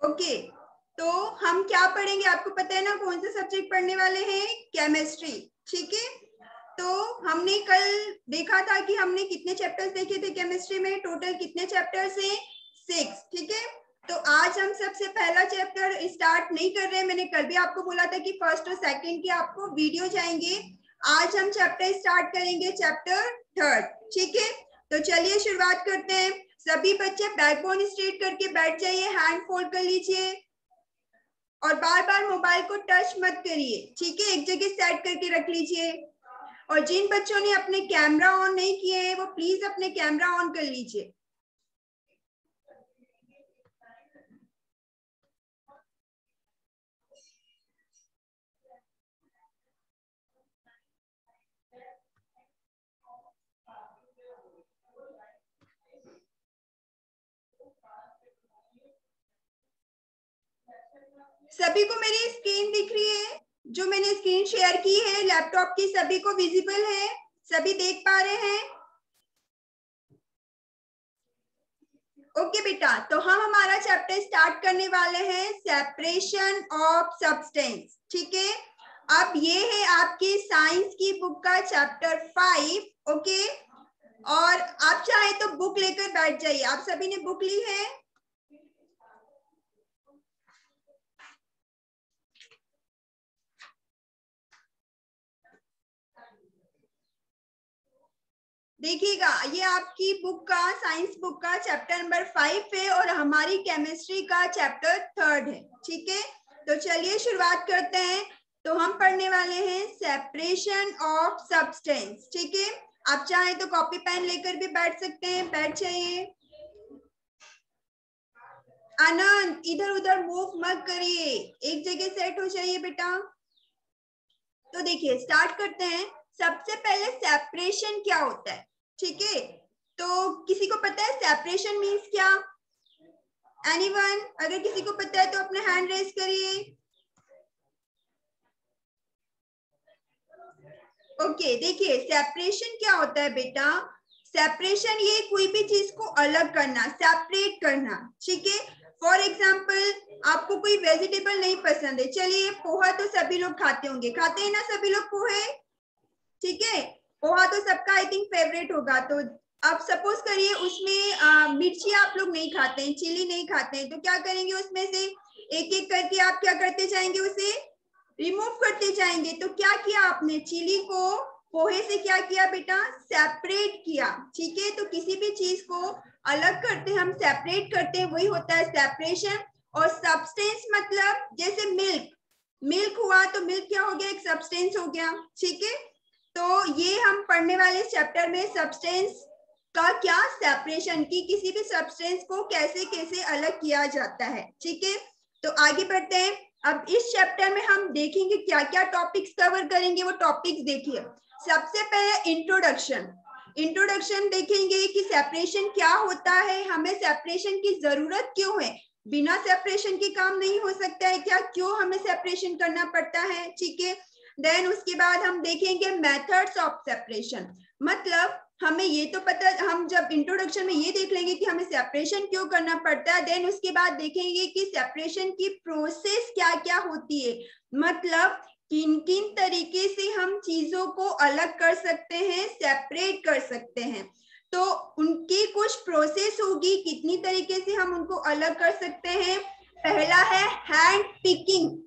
Okay, तो हम क्या पढ़ेंगे आपको पता है ना, कौन सा सब्जेक्ट पढ़ने वाले हैं? केमिस्ट्री। ठीक है, तो हमने कल देखा था कि हमने कितने चैप्टर्स देखे थे केमिस्ट्री में, टोटल कितने चैप्टर्स हैं? 6। ठीक है, तो आज हम सबसे पहला चैप्टर स्टार्ट नहीं कर रहे हैं। मैंने कल भी आपको बोला था कि फर्स्ट और सेकंड की आपको वीडियो जाएंगे। आज हम चैप्टर स्टार्ट करेंगे, चैप्टर 3। ठीक है, तो चलिए शुरुआत करते हैं। सभी बच्चे बैकबोन स्ट्रेट करके बैठ जाइए, हैंड फोल्ड कर लीजिए और बार बार मोबाइल को टच मत करिए। ठीक है, एक जगह सेट करके रख लीजिए। और जिन बच्चों ने अपने कैमरा ऑन नहीं किए हैं वो प्लीज अपने कैमरा ऑन कर लीजिए। सभी को मेरी स्क्रीन दिख रही है? जो मैंने स्क्रीन शेयर की है लैपटॉप की, सभी को विजिबल है? सभी देख पा रहे हैं? ओके बेटा, तो हम हमारा चैप्टर स्टार्ट करने वाले हैं, सेपरेशन ऑफ सब्सटेंस। ठीक है, अब ये है आपकी साइंस की बुक का चैप्टर 5। ओके, और आप चाहे तो बुक लेकर बैठ जाइए। आप सभी ने बुक ली है? देखिएगा, ये आपकी बुक का, साइंस बुक का चैप्टर नंबर 5 है और हमारी केमिस्ट्री का चैप्टर 3 है। ठीक है, तो चलिए शुरुआत करते हैं। तो हम पढ़ने वाले हैं सेपरेशन ऑफ सब्सटेंस। ठीक है, आप चाहे तो कॉपी पेन लेकर भी बैठ सकते हैं, बैठ जाइए। आनंद, इधर उधर मूव मत करिए, एक जगह सेट हो जाइए बेटा। तो देखिए स्टार्ट करते हैं। सबसे पहले सेपरेशन क्या होता है? ठीक है, तो किसी को पता है सेपरेशन मीन्स क्या? एनीवन? अगर किसी को पता है तो अपना हैंड रेज करिए। ओके, देखिए सेपरेशन क्या होता है बेटा? सेपरेशन ये कोई भी चीज को अलग करना, सेपरेट करना। ठीक है, फॉर एग्जाम्पल आपको कोई वेजिटेबल नहीं पसंद है, चलिए पोहा तो सभी लोग खाते होंगे, खाते हैं ना सभी लोग पोहे? ठीक है, पोहा तो सबका आई थिंक फेवरेट होगा। तो आप सपोज करिए उसमें मिर्ची आप लोग नहीं खाते हैं, चिली नहीं खाते हैं, तो क्या करेंगे उसमें से एक एक करके आप क्या करते जाएंगे, उसे रिमूव करते जाएंगे। तो क्या किया आपने? चिली को पोहे से क्या किया बेटा? सेपरेट किया। ठीक है, तो किसी भी चीज को अलग करते हैं, हम सेपरेट करते हैं, वही होता है सेपरेशन। और सब्सटेंस मतलब जैसे मिल्क, मिल्क हुआ तो मिल्क क्या हो गया? एक सब्सटेंस हो गया। ठीक है, तो ये हम पढ़ने वाले चैप्टर में सब्सटेंस का क्या, सेपरेशन की, किसी भी सब्सटेंस को कैसे कैसे अलग किया जाता है। ठीक है, तो आगे बढ़ते हैं। अब इस चैप्टर में हम देखेंगे क्या क्या टॉपिक्स कवर करेंगे, वो टॉपिक्स देखिए। सबसे पहले इंट्रोडक्शन। इंट्रोडक्शन देखेंगे कि सेपरेशन क्या होता है, हमें सेपरेशन की जरूरत क्यों है, बिना सेपरेशन के काम नहीं हो सकता है क्या, क्यों हमें सेपरेशन करना पड़ता है। ठीक है, देन उसके बाद हम देखेंगे मेथड्स ऑफ सेपरेशन। मतलब हमें ये तो पता, हम जब इंट्रोडक्शन में ये देख लेंगे कि हमें सेपरेशन क्यों करना पड़ता है, देन उसके बाद देखेंगे कि सेपरेशन की प्रोसेस क्या क्या होती है, मतलब किन किन तरीके से हम चीजों को अलग कर सकते हैं, सेपरेट कर सकते हैं। तो उनकी कुछ प्रोसेस होगी, कितनी तरीके से हम उनको अलग कर सकते हैं। पहला है हैंड पिकिंग।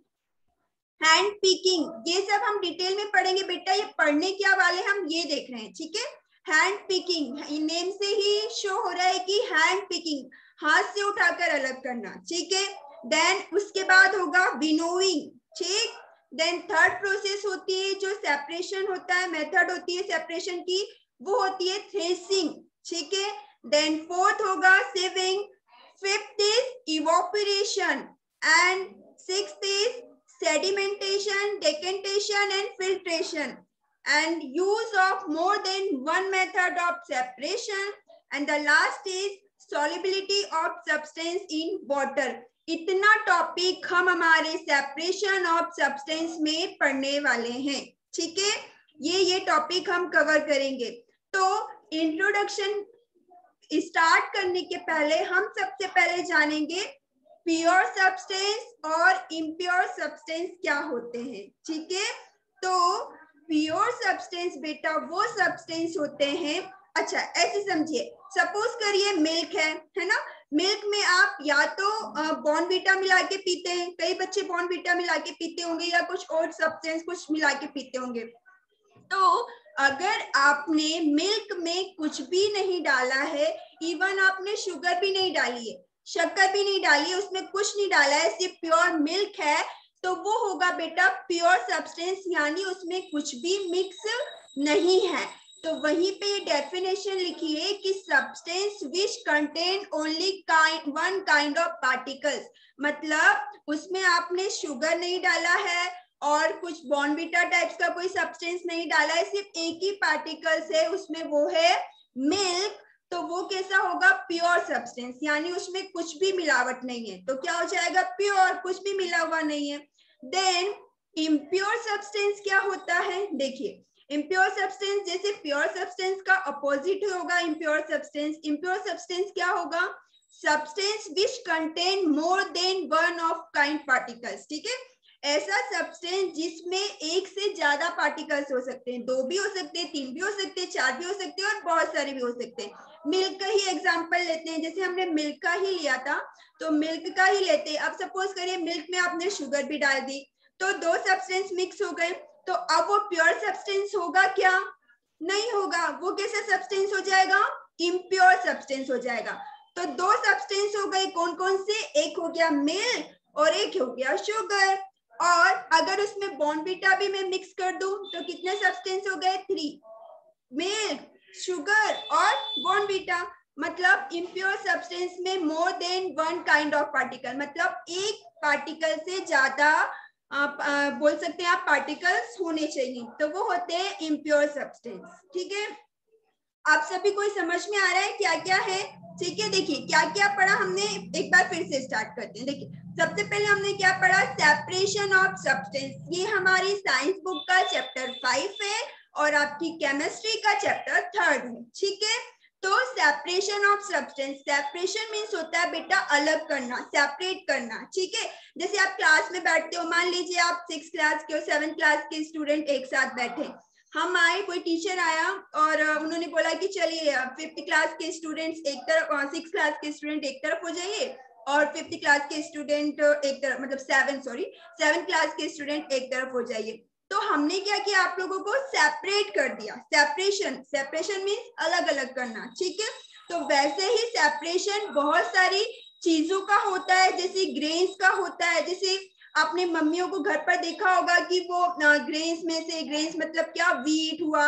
हैंड पिकिंग ये सब हम डिटेल में पढ़ेंगे बेटा, ये पढ़ने क्या वाले हम ये देख रहे हैं। ठीक है, हैंड पिकिंग नेम से ही शो हो रहा है कि हैंड पिकिंग, हाथ से उठाकर अलग करना। ठीक है, देन उसके बाद होगा विनोइंग। ठीक, देन थर्ड प्रोसेस होती है जो सेपरेशन होता है, मेथड होती है सेपरेशन की, वो होती है थ्रेसिंग। ठीक है, देन फोर्थ होगा sieving, fifth is evaporation and sixth is sedimentation, decantation and filtration, and use of more than one method of separation, and the last is solubility of substance in water। इतना topic हम हमारे separation of substance में पढ़ने वाले हैं। ठीक है, ये टॉपिक हम कवर करेंगे। तो इंट्रोडक्शन स्टार्ट करने के पहले हम सबसे पहले जानेंगे प्योर सब्सटेंस और इम्प्योर सब्सटेंस क्या होते हैं। ठीक है, तो प्योर सब्सटेंस बेटा वो सब्सटेंस होते हैं, अच्छा ऐसे समझिए, सपोज करिए मिल्क है ना, मिल्क में आप या तो बॉर्नवीटा मिला के पीते हैं, कई बच्चे बॉर्नवीटा मिला के पीते होंगे या कुछ और सब्सटेंस कुछ मिला के पीते होंगे। तो अगर आपने मिल्क में कुछ भी नहीं डाला है, इवन आपने शुगर भी नहीं डाली है, शक्कर भी नहीं डाली है, उसमें कुछ नहीं डाला है, सिर्फ प्योर मिल्क है, तो वो होगा बेटा प्योर सब्सटेंस, यानी उसमें कुछ भी मिक्स नहीं है। तो वहीं पे डेफिनेशन लिखी है कि substance which contain only one kind of particles, मतलब उसमें आपने शुगर नहीं डाला है और कुछ बॉर्नवीटा टाइप्स का कोई सब्सटेंस नहीं डाला है, सिर्फ एक ही पार्टिकल्स है उसमें, वो है मिल्क, तो वो कैसा होगा प्योर सब्सटेंस, यानी उसमें कुछ भी मिलावट नहीं है, तो क्या हो जाएगा प्योर, कुछ भी मिला हुआ नहीं है। देन इम्प्योर सब्सटेंस क्या होता है, देखिए इम्प्योर सब्सटेंस जैसे प्योर सब्सटेंस का अपोजिट होगा इम्प्योर सब्सटेंस। इम्प्योर सब्सटेंस क्या होगा, substance which contain more than one of kind particles. ठीक है, ऐसा सब्सटेंस जिसमें एक से ज्यादा पार्टिकल्स हो सकते हैं, 2 भी हो सकते हैं, 3 भी हो सकते हैं, 4 भी हो सकते हैं और बहुत सारे भी हो सकते हैं। मिल्क का ही एग्जांपल लेते हैं, जैसे हमने मिल्क का ही लिया था, तो मिल्क का ही लेते हैं। अब सपोज करिए मिल्क में आपने शुगर भी डाल दी, तो 2 सब्सटेंस मिक्स हो गए, तो अब वो प्योर सब्सटेंस होगा क्या, नहीं होगा, वो कैसा सब्सटेंस हो जाएगा, इम्प्योर सब्सटेंस हो जाएगा। तो 2 सब्सटेंस हो गए, कौन कौन से, एक हो गया मिल्क और एक हो गया शुगर, और अगर उसमें बॉर्नवीटा भी मैं मिक्स कर दूं तो कितने सब्सटेंस हो गए, 3, मिल्क, शुगर और बॉर्नवीटा। मतलब इम्प्योर सब्सटेंस में more than one kind of particle, मतलब एक पार्टिकल से ज्यादा आप बोल सकते हैं आप पार्टिकल्स होने चाहिए, तो वो होते हैं इम्प्योर सब्सटेंस। ठीक है, आप सभी को समझ में आ रहा है क्या क्या है। ठीक है, देखिए क्या क्या पढ़ा हमने, एक बार फिर से स्टार्ट करते हैं। देखिए सबसे पहले हमने क्या पढ़ा, सेपरेशन ऑफ सब्सटेंस, ये हमारी साइंस बुक का चैप्टर 5 है और आपकी केमिस्ट्री का चैप्टर 3 है। ठीक है, तो separation of substance, separation means होता है बेटा अलग करना, सेपरेट करना। ठीक है, जैसे आप क्लास में बैठते हो, मान लीजिए आप 6 क्लास के और 7 क्लास के स्टूडेंट एक साथ बैठे, हम आए, कोई टीचर आया और उन्होंने बोला कि चलिए 5th क्लास के स्टूडेंट्स एक तरफ, 6th क्लास के स्टूडेंट एक तरफ हो जाइए और 5th क्लास के स्टूडेंट एक तरफ, मतलब 7 क्लास के स्टूडेंट एक तरफ हो जाइए। तो हमने क्या किया, आप लोगों को सेपरेट कर दिया, सेपरेशन, सेपरेशन मीन्स अलग अलग करना। ठीक है, तो वैसे ही सेपरेशन बहुत सारी चीजों का होता है, जैसे ग्रेन्स का होता है, जैसे आपने मम्मियों को घर पर देखा होगा कि वो ग्रेन्स में से, ग्रेन्स मतलब क्या, व्हीट हुआ,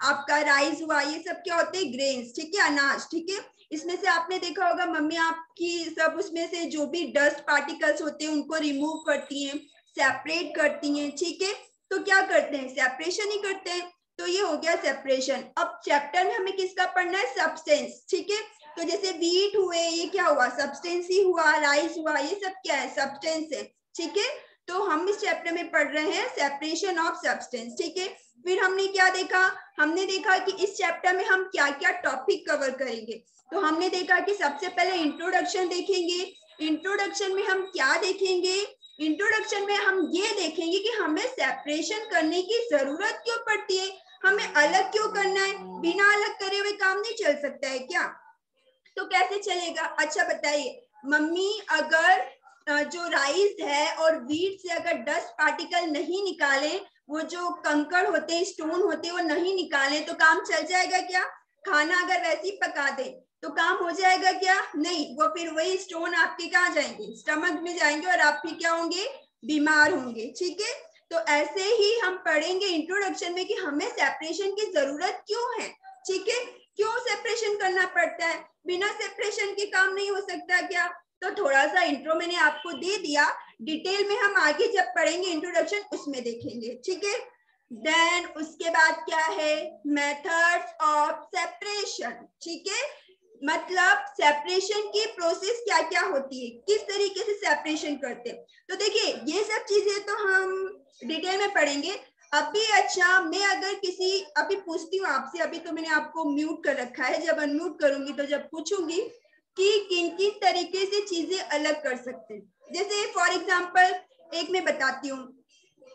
आपका राइस हुआ, ये सब क्या होते हैं, ग्रेन्स। ठीक है, अनाज। ठीक है, इसमें से आपने देखा होगा मम्मी आपकी सब उसमें से जो भी डस्ट पार्टिकल्स होते हैं उनको रिमूव करती हैं, सेपरेट करती हैं। ठीक है, तो क्या करते हैं, सेपरेशन ही करते हैं, तो ये हो गया सेपरेशन। अब चैप्टर में हमें किसका पढ़ना है, सब्सटेंस। ठीक है, तो जैसे व्हीट हुए, ये क्या हुआ, सब्सटेंस ही हुआ, राइस हुआ, ये सब क्या है, सब्सटेंस है। ठीक है, तो हम इस चैप्टर में पढ़ रहे हैं सेपरेशन ऑफ सब्सटेंस। ठीक है, फिर हमने क्या देखा, हमने देखा कि इस चैप्टर में हम क्या क्या टॉपिक कवर करेंगे। तो हमने देखा कि सबसे पहले इंट्रोडक्शन देखेंगे, इंट्रोडक्शन में हम क्या देखेंगे, इंट्रोडक्शन में हम ये देखेंगे कि हमें सेपरेशन करने की जरूरत क्यों पड़ती है, हमें अलग क्यों करना है, बिना अलग करे हुए काम नहीं चल सकता है क्या, तो कैसे चलेगा। अच्छा बताइए मम्मी, अगर जो राइस है और व्हीट से अगर डस्ट पार्टिकल नहीं निकाले, वो जो कंकड़ होते हैं, स्टोन होते हैं, वो नहीं निकाले, तो काम चल जाएगा क्या, खाना अगर वैसे ही पका दे तो काम हो जाएगा क्या, नहीं, वो फिर वही स्टोन आपके कहाँ जाएंगे, स्टमक में जाएंगे और आप फिर क्या होंगे, बीमार होंगे। ठीक है, तो ऐसे ही हम पढ़ेंगे इंट्रोडक्शन में कि हमें सेपरेशन की जरूरत क्यों है। ठीक है, क्यों सेपरेशन करना पड़ता है, बिना सेपरेशन के काम नहीं हो सकता क्या। तो थोड़ा सा इंट्रो मैंने आपको दे दिया, डिटेल में हम आगे जब पढ़ेंगे इंट्रोडक्शन उसमें देखेंगे। ठीक है, देन उसके बाद क्या है, मेथड्स ऑफ सेपरेशन। ठीक है, मतलब सेपरेशन की प्रोसेस क्या क्या होती है, किस तरीके से सेपरेशन करते हैं। तो देखिए ये सब चीजें तो हम डिटेल में पढ़ेंगे अभी। अच्छा, मैं अगर किसी, अभी पूछती हूँ आपसे, अभी तो मैंने आपको म्यूट कर रखा है, जब अनम्यूट करूंगी तो जब पूछूंगी कि किन किन तरीके से चीजें अलग कर सकते हैं। जैसे फॉर एग्जाम्पल एक मैं बताती हूँ,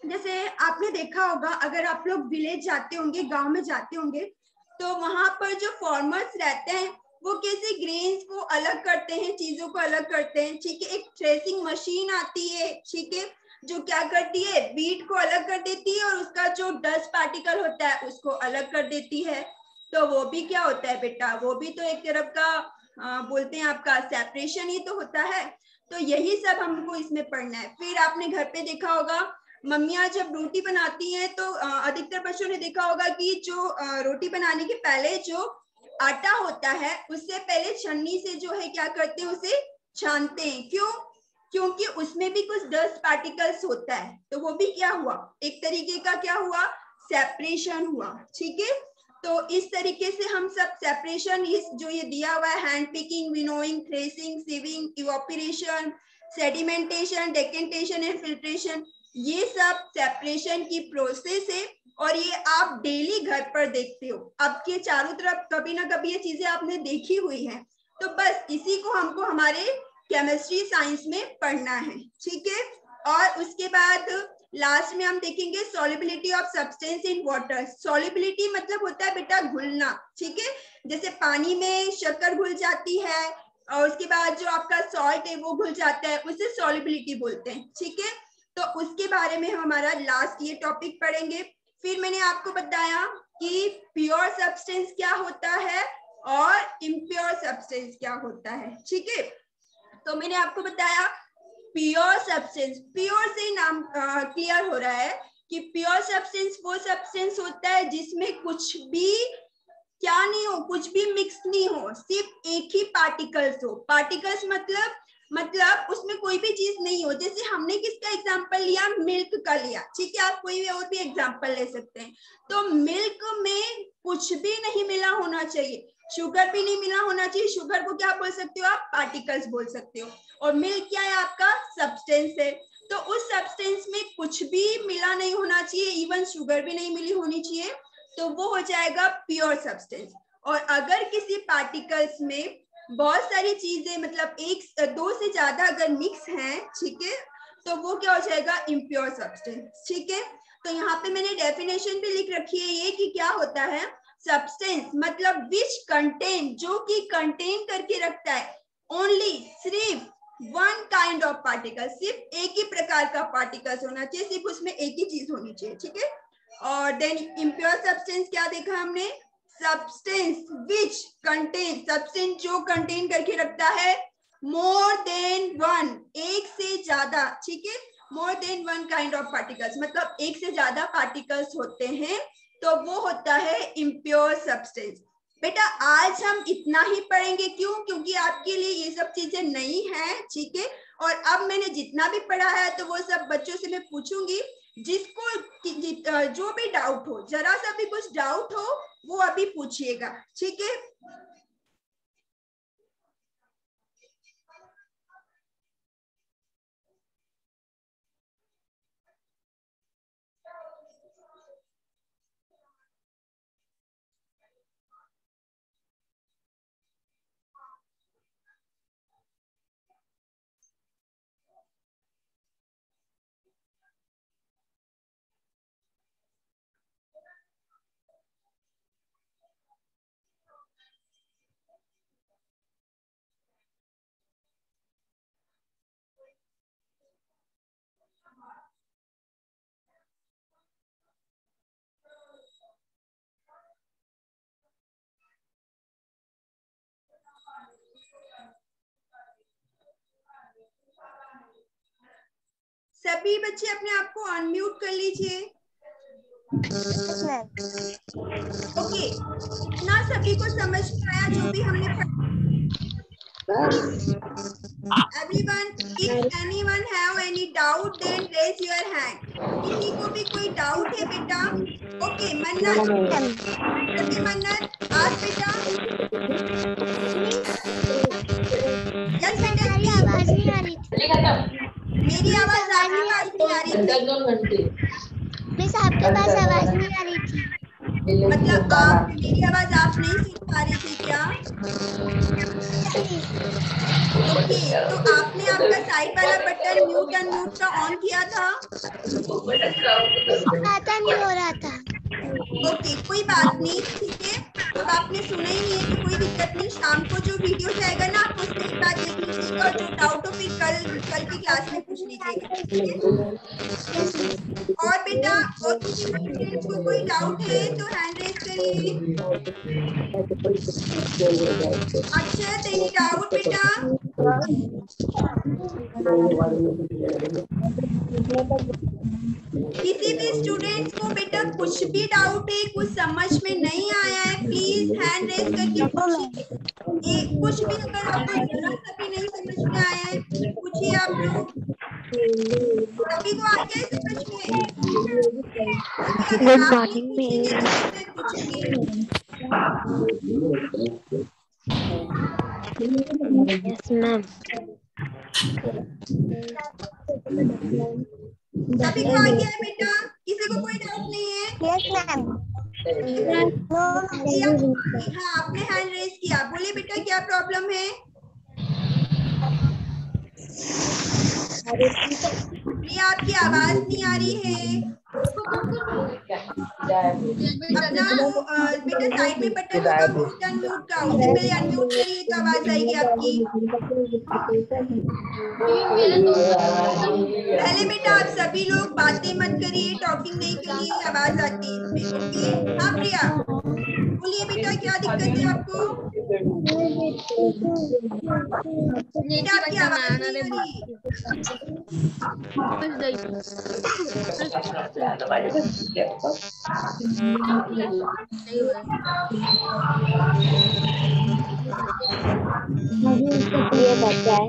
जैसे आपने देखा होगा अगर आप लोग विलेज जाते होंगे, गांव में जाते होंगे, तो वहां पर जो फार्मर्स रहते हैं वो कैसे ग्रेन्स को अलग करते हैं, चीजों को अलग करते हैं, ठीक है। एक थ्रेसिंग मशीन आती है, ठीक है, जो क्या करती है, बीट को अलग कर देती है और उसका जो डस्ट पार्टिकल होता है उसको अलग कर देती है। तो वो भी क्या होता है बेटा, वो भी तो एक तरफ का बोलते हैं आपका सेपरेशन ही तो होता है। तो यही सब हमको इसमें पढ़ना है। फिर आपने घर पे देखा होगा मम्मियाँ जब रोटी बनाती हैं तो अधिकतर बच्चों ने देखा होगा कि जो रोटी बनाने के पहले जो आटा होता है उससे पहले छन्नी से जो है क्या करते हैं, उसे छानते हैं। क्यों? क्योंकि उसमें भी कुछ डस्ट पार्टिकल्स होता है। तो वो भी क्या हुआ, एक तरीके का क्या हुआ, सेपरेशन हुआ, ठीक है। तो इस तरीके से हम सब सेपरेशन, इस जो ये दिया हुआ है, hand picking, winnowing, threshing, sieving, evaporation, sedimentation, decantation and filtration, ये सब सेपरेशन की प्रोसेस है और ये आप डेली घर पर देखते हो। आपके चारों तरफ कभी ना कभी ये चीजें आपने देखी हुई है। तो बस इसी को हमको हमारे केमिस्ट्री साइंस में पढ़ना है, ठीक है। और उसके बाद लास्ट में हम देखेंगे solubility of substance in water. Solubility मतलब होता है बेटा घुलना, ठीक है। जैसे पानी में शक्कर घुल जाती है और उसके बाद जो आपका सॉल्ट है वो घुल जाता है, उसे सॉल्युबिलिटी बोलते हैं, ठीक है। तो उसके बारे में हम हमारा लास्ट ये टॉपिक पढ़ेंगे। फिर मैंने आपको बताया कि प्योर सब्सटेंस क्या होता है और इम्प्योर सब्सटेंस क्या होता है, ठीक है। तो मैंने आपको बताया प्योर सब्सटेंस, प्योर से नाम क्लियर हो रहा है कि प्योर सब्सटेंस वो सब्सटेंस होता है जिसमें कुछ भी क्या नहीं हो, कुछ भी मिक्स नहीं हो, सिर्फ एक ही पार्टिकल्स हो। पार्टिकल्स मतलब उसमें कोई भी चीज नहीं हो। जैसे हमने किसका एग्जांपल लिया, मिल्क का लिया, ठीक है। आप कोई भी और भी एग्जांपल ले सकते हैं। तो मिल्क में कुछ भी नहीं मिला होना चाहिए, शुगर भी नहीं मिला होना चाहिए। शुगर को क्या बोल सकते हो आप, पार्टिकल्स बोल सकते हो। और मिल्क क्या है आपका, सब्सटेंस है। तो उस सब्सटेंस में कुछ भी मिला नहीं होना चाहिए, इवन शुगर भी नहीं मिली होनी चाहिए, तो वो हो जाएगा प्योर सब्सटेंस। और अगर किसी पार्टिकल्स में बहुत सारी चीजें मतलब एक दो से ज्यादा अगर मिक्स हैं, ठीक है, तो वो क्या हो जाएगा, इम्प्योर सब्सटेंस, ठीक है। तो यहाँ पे मैंने डेफिनेशन भी लिख रखी है ये कि क्या होता है सब्सटेंस, मतलब विच कंटेन, जो कि कंटेन करके रखता है ओनली, सिर्फ वन काइंड ऑफ पार्टिकल, सिर्फ एक ही प्रकार का पार्टिकल्स होना चाहिए, सिर्फ उसमें एक ही चीज होनी चाहिए, ठीक है। और देन इम्प्योर सब्सटेंस क्या देखा हमने, सब्सटेंस विच कंटेन, सब्सटेंस जो कंटेन करके रखता है मोर देन वन, एक से ज्यादा, ठीक है। More than one kind of particles मतलब एक से ज्यादा पार्टिकल्स होते हैं, तो वो होता है इम्प्योर सब्सटेंस। बेटा आज हम इतना ही पढ़ेंगे, क्यों, क्योंकि आपके लिए ये सब चीजें नई हैं, ठीक है। और अब मैंने जितना भी पढ़ा है तो वो सब बच्चों से मैं पूछूंगी, जिसको जो भी डाउट हो, जरा सा भी कुछ डाउट हो वो अभी पूछिएगा, ठीक है। सभी बच्चे अपने आप को अनम्यूट कर लीजिए। ओके, इतना सभी को समझ में आया जो भी हमने पढ़ा? Everyone, if anyone have any doubt, then raise your hand. किसी को भी कोई डाउट है बेटा? ओके मन्नत, सभी मन्नत आज बेटा, यस बेटा, मेरी आवाज नहीं आ रही थी। मेरी आवाज नहीं आ रही थी। मिस आपके पास आवाज नहीं आ रही थी, मतलब आप मेरी आवाज आप नहीं सुन पा रही थी क्या? नहीं। तो ओके, तो आपने आपका साइड वाला बटन म्यूट अनम्यूट का ऑन किया था? आता नहीं हो रहा था। ओके, कोई बात नहीं, ठीक है। अब आपने सुना ही नहीं है तो कोई दिक्कत नहीं। शाम को जो वीडियो जाएगा ना, आप उसमें एक बार देख लीजिएगा और जो डाउट हो फिर कल की क्लास में पूछ लीजिएगा, ठीक है? और बेटा, और किसी स्टूडेंट्स को कोई डाउट है तो हैंड रेज करिए। अक्षत, एनी डाउट बेटा? किसी भी स्टूडेंट्स को बेटा कुछ भी डाउट है, कुछ समझ में नहीं आया है, प्लीज हैंड रेज करके पूछिए। कुछ भी अगर आपको जरा सा भी नहीं समझ में आया है, पूछिए आप लोग। सभी को आ गया है समझ में? गुड मॉर्निंग पूछेंगे तो फिर मैं पूछूंगी। Yes ma'am. सभी को आ गया है बेटा? किसी को कोई डाउट नहीं है? Yes ma'am. हाँ, आपने हैंड रेज किया, बोलिए बेटा क्या प्रॉब्लम है? प्रिया, आपकी आवाज नहीं आ रही है। अपना वो बेटा साइड में बटन होगा म्यूट अनम्यूट का, उससे पहले अनम्यूट करिए तो आवाज आएगी आपकी। पहले बेटा आप सभी लोग बातें मत करिए, टॉकिंग नहीं करिए, आवाज आती है इसमें, ओके? हाँ प्रिया, बोलिए बेटा क्या दिक्कत है आपको? बेटा आपकी आवाज नहीं आ रही। ये बच्चा है।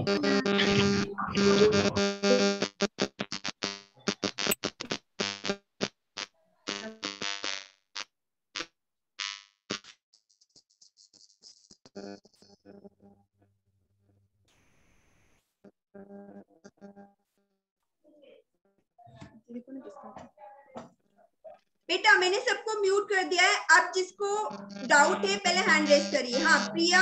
बेटा मैंने सबको म्यूट कर दिया है, अब जिसको डाउट है पहले हैंड रेज करिए। हाँ प्रिया,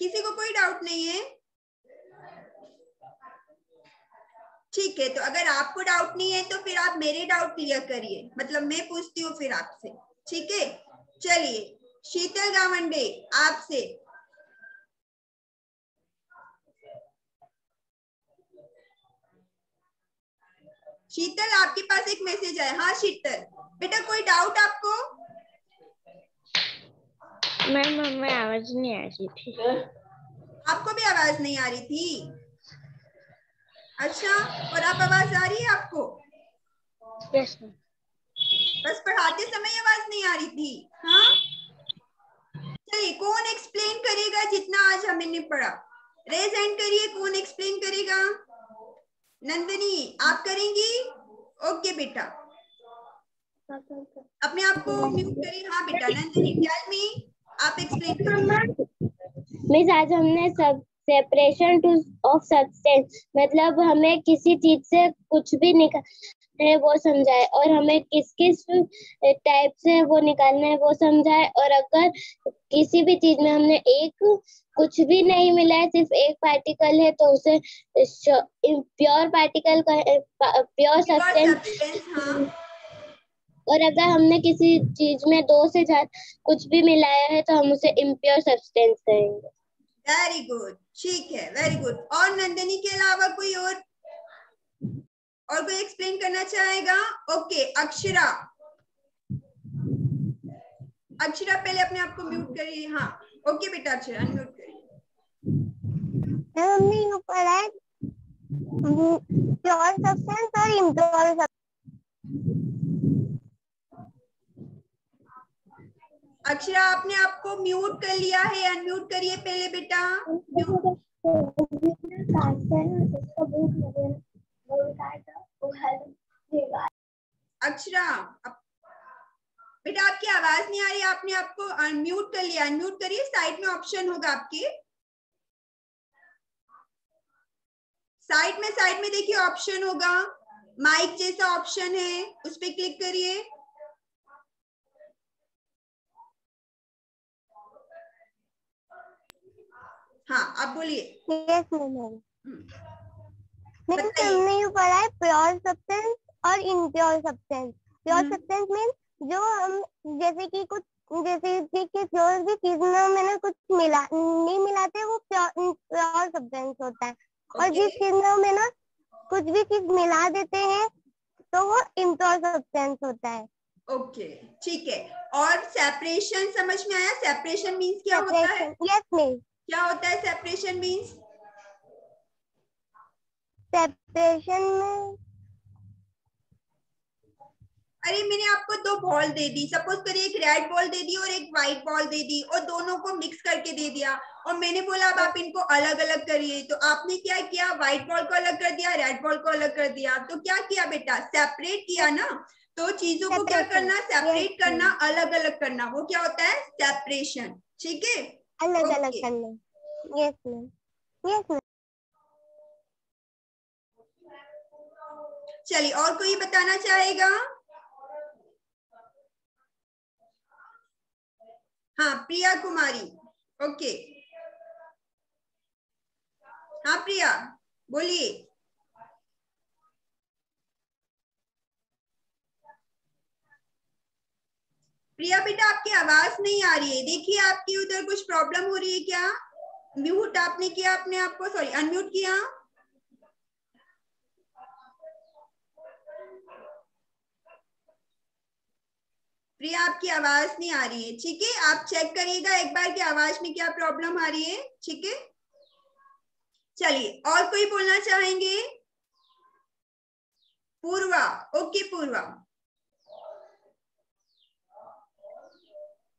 किसी को कोई डाउट नहीं है? ठीक है, तो अगर आपको डाउट नहीं है तो फिर आप मेरे डाउट क्लियर करिए, मतलब मैं पूछती हूँ फिर आपसे, ठीक है? चलिए, शीतल गावंडे आपसे। शीतल, आपके पास एक मैसेज है। हाँ शीतल बेटा, कोई डाउट आपको? मैम हमें आवाज नहीं आ रही थी। आपको भी आवाज नहीं आ रही थी? अच्छा, और आप आवाज आ रही है आपको? Yes ma'am. बस पढ़ाते समय आवाज नहीं आ रही थी? हाँ, चलिए कौन एक्सप्लेन करेगा जितना आज हमने पढ़ा? रेज हैंड करिए, कौन एक्सप्लेन करेगा? नंदनी आप करेंगी? ओके बेटा, अपने आप को म्यूट करिए। हाँ बेटा, नंदनी टेल मी, आप एक्सप्लेन करिए। मिस आज हमने सब सेपरेशन टू ऑफ सब्सटेंस, मतलब हमें किसी चीज से कुछ भी निकालना है वो समझाए, और हमें किस किस टाइप से वो निकालना है वो समझाए। और अगर किसी भी चीज में हमने एक कुछ भी नहीं मिला है, सिर्फ एक पार्टिकल है, तो उसे प्योर पार्टिकल प्योर सब्सटेंस। हाँ। और अगर हमने किसी चीज में दो से ज्यादा कुछ भी मिलाया है तो हम उसे इम्प्योर सब्सटेंस कहेंगे। वेरी गुड, ठीक है, वेरी गुड। और नंदनी के अलावा कोई और कोई एक्सप्लेन करना चाहेगा? ओके, अक्षरा। अक्षरा पहले अपने आप को म्यूट करिए। हाँ ओके बेटा, अक्षरा अनम्यूट करिए। हमने यूं पढ़ा है प्योर सब्सटेंस और इम्प्योर सब्सटेंस। अक्षरा आपने आपको म्यूट कर लिया है, अनम्यूट करिए पहले बेटा। अक्षरा बेटा आपकी आवाज नहीं आ रही, आपने आपको अनम्यूट कर लिया, अनम्यूट करिए, साइड में ऑप्शन होगा आपके, साइड में देखिए ऑप्शन होगा, माइक जैसा ऑप्शन है, उस पर क्लिक करिए। हाँ, आप बोलिए। हमने ये पढ़ा है प्योर सब्सटेंस और impure substance. Pure substance means जो हम जैसे कि जो भी चीजों में ना कुछ नहीं मिलाते वो प्योर सब्सटेंस होता है। और जिस चीजों में ना कुछ भी चीज मिला देते हैं तो वो इम्प्योर सब्सटेंस होता है। ओके, ठीक है। और सेपरेशन समझ में आया? सेपरेशन मीन्स क्या होता है? Yes miss. क्या होता है सेपरेशन मीन्स? सेपरेशन में अरे मैंने आपको दो बॉल दे दी, सपोज करिए एक रेड बॉल दे दी और एक व्हाइट बॉल दे दी और दोनों को मिक्स करके दे दिया और मैंने बोला अब आप इनको अलग अलग करिए, तो आपने क्या किया? व्हाइट बॉल को अलग कर दिया, रेड बॉल को अलग कर दिया। तो क्या किया बेटा? सेपरेट किया ना। तो चीजों को क्या करना? सेपरेट करना, अलग अलग करना, वो क्या होता है? सेपरेशन। ठीक है, अलग अलग करना। Yes ma'am, yes ma'am. चलिए, और कोई बताना चाहेगा? हाँ, प्रिया कुमारी। ओके, हाँ प्रिया बोलिए। प्रिया बेटा आपकी आवाज नहीं आ रही है, देखिए आपकी उधर कुछ प्रॉब्लम हो रही है क्या? म्यूट आपने किया अपने आप को, सॉरी अनम्यूट किया? प्रिया आपकी आवाज नहीं आ रही है, ठीक है, आप चेक करिएगा एक बार कि आवाज में क्या प्रॉब्लम आ रही है। ठीक है, चलिए और कोई बोलना चाहेंगे? पूर्वा। ओके पूर्वा।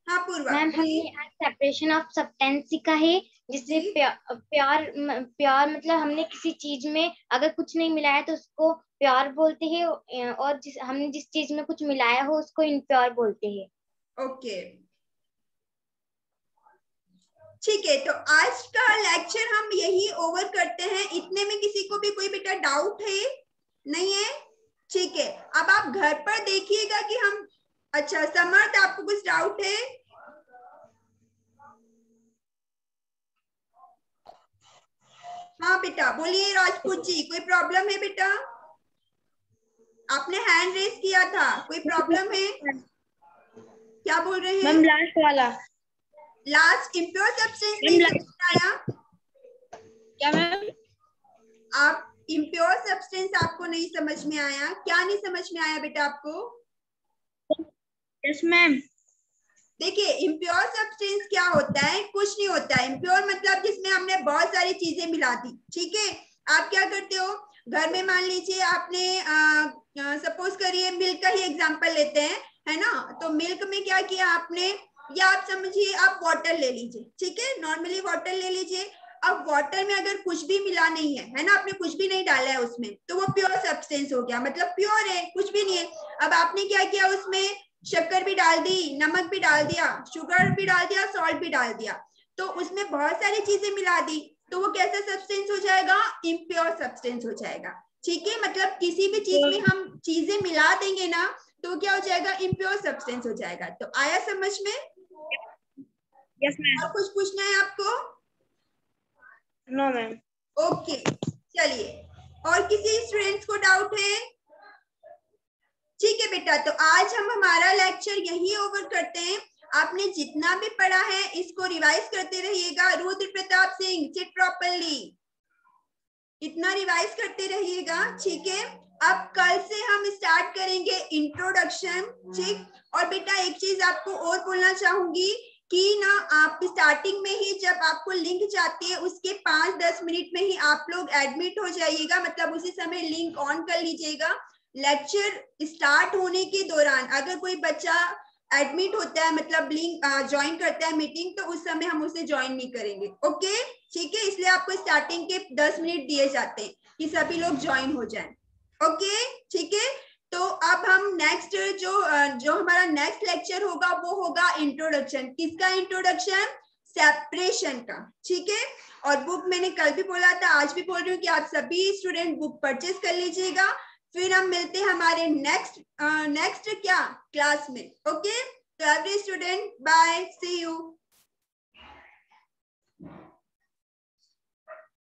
हाँ पूर्वा। मैम हमने आज सेपरेशन ऑफ सब्सटेंस सीखा है, जिससे प्योर मतलब हमने किसी चीज में अगर कुछ नहीं मिलाया तो उसको प्योर बोलते हैं, और हमने जिस चीज में कुछ मिलाया हो उसको इम्प्योर बोलते हैं। ओके, ठीक है, तो आज का लेक्चर हम यही ओवर करते हैं। इतने में किसी को भी कोई बेटा डाउट है? नहीं है? ठीक है, अब आप घर पर देखिएगा कि हम, अच्छा समर्थ आपको कुछ डाउट है? हाँ बेटा बोलिए। राजपूत जी कोई प्रॉब्लम है बेटा? आपने हैंड रेस किया था, कोई प्रॉब्लम है? क्या बोल रहे हैं? मैम लास्ट वाला। लास्ट इम्प्योर सब्सटेंस नहीं समझ आया क्या मैम? आप इम्प्योर सब्सटेंस आपको नहीं समझ में आया? क्या नहीं समझ में आया बेटा आपको? Yes ma'am. देखिए इम्प्योर सब्सटेंस क्या होता है? कुछ नहीं होता है। इम्प्योर मतलब जिसमें हमने बहुत सारी चीजें मिला दी। ठीक है, आप क्या करते हो घर में, मान लीजिए आपने सपोज करिए मिल्क का ही एग्जांपल लेते हैं, है ना? तो मिल्क में क्या किया आपने, या आप समझिए आप वाटर ले लीजिए। ठीक है, नॉर्मली वाटर ले लीजिए। अब वाटर में अगर कुछ भी मिला नहीं है ना, आपने कुछ भी नहीं डाला है उसमें, तो वो प्योर सब्सटेंस हो गया, मतलब प्योर है, कुछ भी नहीं है। अब आपने क्या किया, उसमें शक्कर भी डाल दी, नमक भी डाल दिया, शुगर भी डाल दिया, सॉल्ट भी डाल दिया, तो उसमें बहुत सारी चीजें मिला दी, तो वो कैसा सब्सटेंस हो जाएगा? इम्प्योर सब्सटेंस हो जाएगा। ठीक है, मतलब किसी भी चीज में हम चीजें मिला देंगे ना, तो क्या हो जाएगा? इम्प्योर सब्सटेंस हो जाएगा। तो आया समझ में? Yes ma'am. और कुछ पूछना है आपको? No ma'am. ओके, चलिए, और किसी स्टूडेंट्स को डाउट है? ठीक है बेटा, तो आज हम हमारा लेक्चर यही ओवर करते हैं। आपने जितना भी पढ़ा है इसको रिवाइज करते रहिएगा। रुद्र प्रताप सिंह, सिट प्रॉपर्ली, इतना रिवाइज करते रहिएगा। ठीक है, अब कल से हम स्टार्ट करेंगे इंट्रोडक्शन। ठीक, और बेटा एक चीज आपको और बोलना चाहूंगी कि ना, आप स्टार्टिंग में ही जब आपको लिंक जाती है उसके 5-10 मिनट में ही आप लोग एडमिट हो जाइएगा, मतलब उसी समय लिंक ऑन कर लीजिएगा। लेक्चर स्टार्ट होने के दौरान अगर कोई बच्चा एडमिट होता है, मतलब लिंक ज्वाइन करता है मीटिंग, तो उस समय हम उसे ज्वाइन नहीं करेंगे। ओके, ठीक है, इसलिए आपको स्टार्टिंग के 10 मिनट दिए जाते हैं कि सभी लोग ज्वाइन हो जाएं। ओके, ठीक है, तो अब हम नेक्स्ट जो हमारा नेक्स्ट लेक्चर होगा वो होगा इंट्रोडक्शन। किसका इंट्रोडक्शन? सेपरेशन का। ठीक है, और बुक मैंने कल भी बोला था, आज भी बोल रही हूँ कि आप सभी स्टूडेंट बुक परचेज कर लीजिएगा। फिर हम मिलते हैं हमारे नेक्स्ट क्या क्लास में। ओके, तो every student bye, see you.